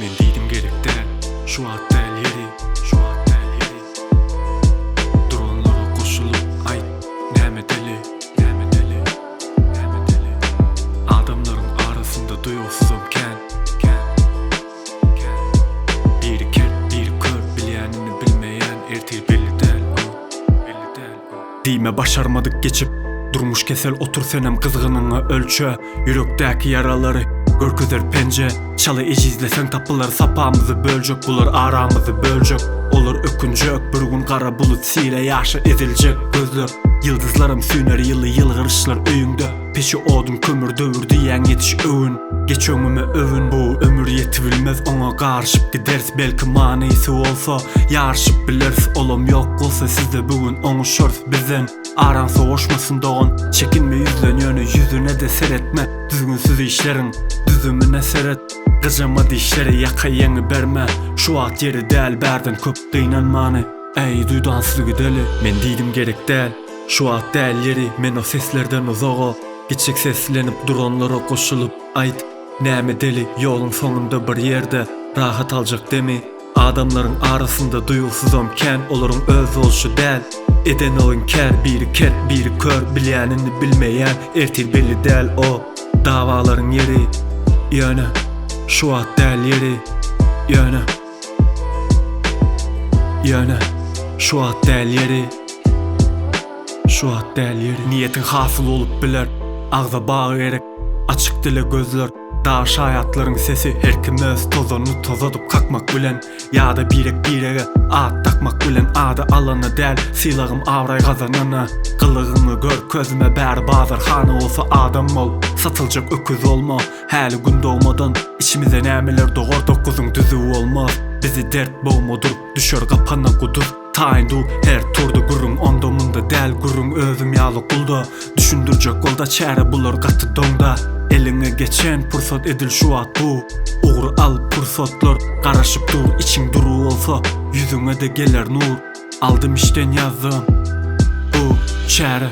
Men deydim gerek değil, şu at değil yeri, şu at değil yeri. Dronlara koşulup ayt, näme deli, näme deli, näme deli. Adamların arasında duyuyorsuzum ken. Biri ker, biri kör, bilýänini bilmeýän ertir belli değil o, belli değil o. Dime başarmadık geçip, durmuş kesel otur senem kızgınını ölçö. Yürekdäki yaralary görküzer pence. Çalı ejizlesen tapılar sapağımızı böljek. Bular aramızı böljek. Olur ökünjek bir gün kara bulut sile yaşa eziljek gözler. Yıldızlarım süner yılı yılgırışlar öýüňde. Peşi odun kömür dövür diýen yetiş öwün. Geç öňüme övün. Bu ömür yetibilmez oňa garşyp giders. Belki manysi bolsa ýarşyp bilers. Olam ýok bolsa sizde bugün oňuşurs bizen. Aran soğuşmasın doğan. Çekinme yüzlen yönü yüzüne de seretme. Düzgünsüz işlerin düzümüne seret. Gıcama dişleri yakaýaňy berme. Şu at yeri del berden köp gynanmany. Ey duydansızlığı deli. Men diýdim gerek del. Şu at del yeri. Men o seslerden uzağa. Gitçek seslenip duranlara koşulup ayt. Näme deli yolun sonunda bir yerde. Rahat aljak demi. Adamların arasında duyulsuzam ken. Olurun öz olşu del. Eden olun ker, biri kör, bilýänini bilmeýän ertir belli del o. Davaların yeri, ýöne, şu at del yeri, ýöne, ýöne, şu at del yeri, şu at del yeri. Niyetin hasıl olup biler, ağza bağı gerek, açık dile gözler. Daş hayatların sesi herkim öz tozonu tozadıp kakmak bilen. Ya da birege at takmak bilen. Adı alana del silahım avray kazanana. Kılığını gör közüme bär bazar hanı olsa adam ol. Satılacak öküz olma hali gün doğmadan. İçimize nämeler doğar dokuzun düzü olmaz. Bizi dert boğmadur düşer kapana kudur. Taýyndu her turda gurrun ondomunda del gurrun özüm ýaly kulda. Düşündürjek golda çäre bular gaty doňda. Eline geçen pursat edil şu at bu. Uğru al pursatlar garaşıp dur içiň duru olsa yüzüňe de geler nur. Aldım işten yazdım bu çäre.